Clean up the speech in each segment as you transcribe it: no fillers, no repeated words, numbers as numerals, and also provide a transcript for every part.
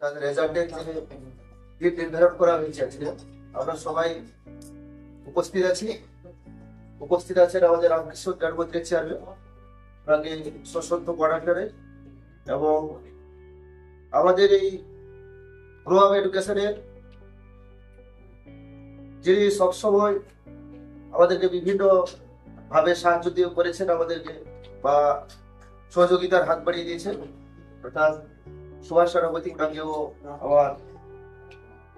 তাদের রেজাল্টের যে ডেট নির্ধারণ করা হয়েছে আজকে, আমরা সবাই উপস্থিত আছি। উপস্থিত আছেন আমাদের রামকৃষ্ণ গার্গোত্রের চেয়ারম্যান সশস্ত্র কোয়ার্টারে, এবং আমাদের এই গ্রো আপ এডুকেশনের যিনি সবসময় আমাদেরকে বিভিন্ন ভাবে সাহায্য দিয়ে করেছেন আমাদেরকে, বা সহযোগিতার হাত বাড়িয়ে দিয়েছেন, অর্থাৎ সুভাষ সেনাপতি, তাকেও আমার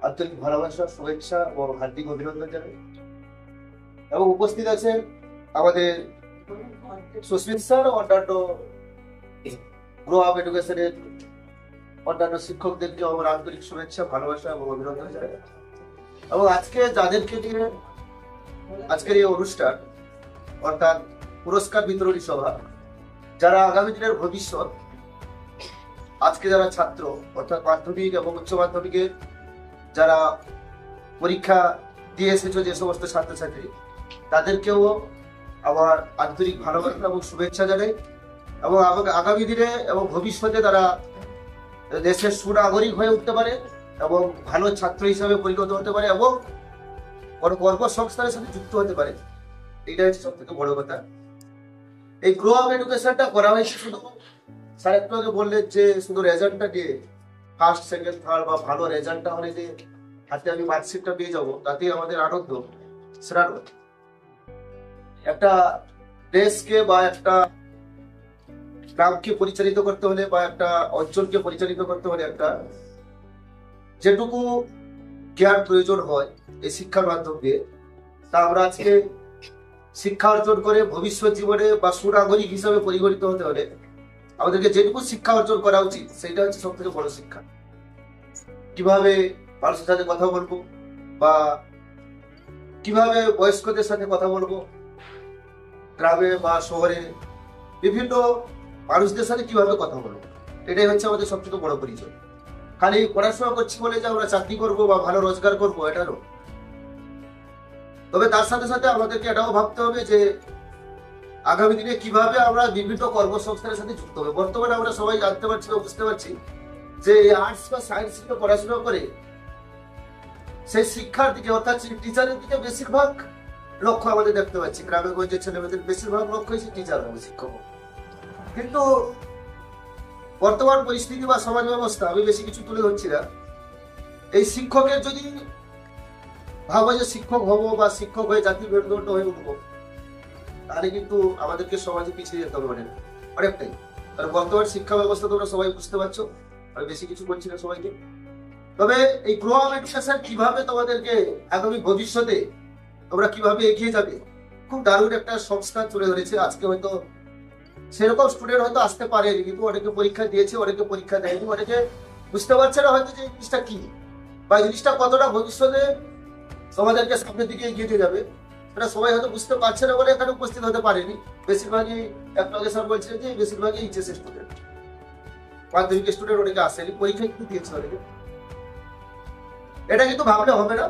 আন্তরিক ভালোবাসা, শুভেচ্ছা ও হার্দিক অভিনন্দন জানাই। এবং উপস্থিত আছেন আমাদের সুস্মিত স্যার ও অন্যান্য গ্রো আপ এডুকেশনের অন্যান্য শিক্ষকদেরকে আমার আন্তরিক শুভেচ্ছা, ভালোবাসা এবং অভিনন্দন জানাই। এবং আজকে যাদেরকে নিয়ে আজকের এই অনুষ্ঠান, অর্থাৎ পুরস্কার বিতরণী সভা, যারা আগামী দিনের ভবিষ্যৎ, আজকে যারা ছাত্র অর্থাৎ মাধ্যমিক এবং উচ্চ মাধ্যমিকের যারা পরীক্ষা দিয়ে এসেছো যে সমস্ত ছাত্রছাত্রী, তাদেরকেও আমার আন্তরিক ভালোবাসা এবং শুভেচ্ছা জানাই। এবং আগামী দিনে এবং ভবিষ্যতে তারা দেশের সুনাগরিক হয়ে উঠতে পারে এবং ভালো ছাত্র হিসাবে পরিণত হতে পারে এবং কোনো কর্মসংস্থানের সাথে যুক্ত হতে পারে। এইটা হচ্ছে সব থেকে বড় কথা। এই গ্রো আপ এডুকেশনটা করা হয়েছে শুধু স্যার একটু আগে বললেন যে শুধু রেজাল্টটা দিয়ে, ফার্স্ট সেকেন্ড থার্ড বা ভালো রেজাল্টটা হলে যে হাতে আমি মার্কশিটটা পেয়ে যাবো তাতেই আমাদের আনন্দ, সেটা নয়। একটা দেশকে বা একটা গ্রামকে পরিচালিত করতে হলে বা একটা অঞ্চলকে পরিচালিত করতে হলে একটা যেটুকু জ্ঞান প্রয়োজন হয় এই শিক্ষার মাধ্যম দিয়ে, তা আমরা আজকে শিক্ষা অর্জন করে ভবিষ্যৎ জীবনে বা সুনাগরিক হিসাবে পরিগণিত হতে হলে আমাদেরকে যেটুকু শিক্ষা অর্জন করা উচিত সেটা হচ্ছে সব থেকে বড় শিক্ষা। কিভাবে মানুষের সাথে কথা বলবো, বা কিভাবে বয়স্কদের সাথে কথা বলবো, গ্রামে বা শহরে বিভিন্ন মানুষদের সাথে কিভাবে কথা বলবো, এটাই হচ্ছে আমাদের সব থেকে বড় পরিচয়। খালি পড়াশোনা করছি বলে যে আমরা চাকরি করবো বা ভালো রোজগার করবো, এটা নয়। তবে তার সাথে সাথে আমাদেরকে এটাও ভাবতে হবে যে আগামী দিনে কিভাবে আমরা বিভিন্ন কর্মসংস্থানের সাথে যুক্ত হবে। বর্তমানে আমরা সবাই জানতে পারছি বা বুঝতে পারছি যে আর্টস বা সায়েন্স নিয়ে পড়াশোনা করে সেই শিক্ষার দিকে অর্থাৎ টিচারের দিকে বেশিরভাগ লক্ষ্য আমাদের দেখতে পাচ্ছি। গ্রামে গঞ্জে ছেলেমেয়েদের বেশিরভাগ লক্ষ্য হচ্ছে টিচার হবে, শিক্ষক। কিন্তু বর্তমান পরিস্থিতি বা সমাজ ব্যবস্থা, আমি বেশি কিছু তুলে ধরছি না, এই শিক্ষকের যদি ভাবো যে শিক্ষক হবো বা শিক্ষক হয়ে জাতির মেরুদণ্ড হয়ে উঠবো, তাহলে কিন্তু আমাদেরকে সমাজে পিছিয়ে যেতে হবে অনেকটাই। কারণ বর্তমান শিক্ষা ব্যবস্থা তোমরা সবাই বুঝতে পারছো, আমি বেশি কিছু বলছি না সবাইকে। তবে এই গ্রো আপ এডুকেশন কিভাবে তোমাদেরকে আগামী ভবিষ্যতে তোমরা কিভাবে এগিয়ে যাবে, খুব দারুণ একটা সংস্থা তুলে ধরেছে। আজকে হয়তো সেরকম স্টুডেন্ট হয়তো আসতে পারেনি, কিন্তু অনেকে পরীক্ষা দিয়েছে, অনেকে পরীক্ষা দেয়নি, অনেকে বুঝতে পারছে না হয়তো যে এই জিনিসটা কি বা এই জিনিসটা কতটা ভবিষ্যতে তোমাদেরকে সামনের দিকে এগিয়ে দিয়ে যাবে, সেটা সবাই হয়তো বুঝতে পারছে না বলে এখানে উপস্থিত হতে পারেনি। বেশিরভাগই একলগে স্যার বলছিলেন যে বেশিরভাগই এইচএস স্টুডেন্ট, মাধ্যমিক স্টুডেন্ট অনেকে আসেনি, পরীক্ষা কিন্তু দিয়েছে অনেকে। এটা কিন্তু ভাবলে হবে না।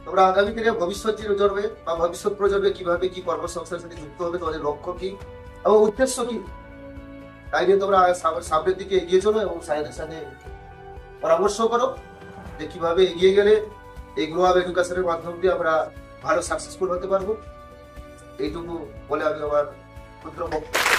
তোমরা আগামী দিনে ভবিষ্যৎ প্রজন্মে বা ভবিষ্যৎ প্রজন্মে কিভাবে কি কর্মসংস্থানের সাথে যুক্ত হবে, তোমাদের লক্ষ্য কি এবং উদ্দেশ্য কি, তাই নিয়ে তোমরা সামনের দিকে এগিয়ে চলো এবং স্যারের সাথে পরামর্শ করো যে কিভাবে এগিয়ে গেলে এই গ্রো আপ এডুকেশনের মাধ্যম দিয়ে আমরা ভালো সাকসেসফুল হতে পারবো। এইটুকু বলে আমি আমার ক্ষুদ্র বক্তব্য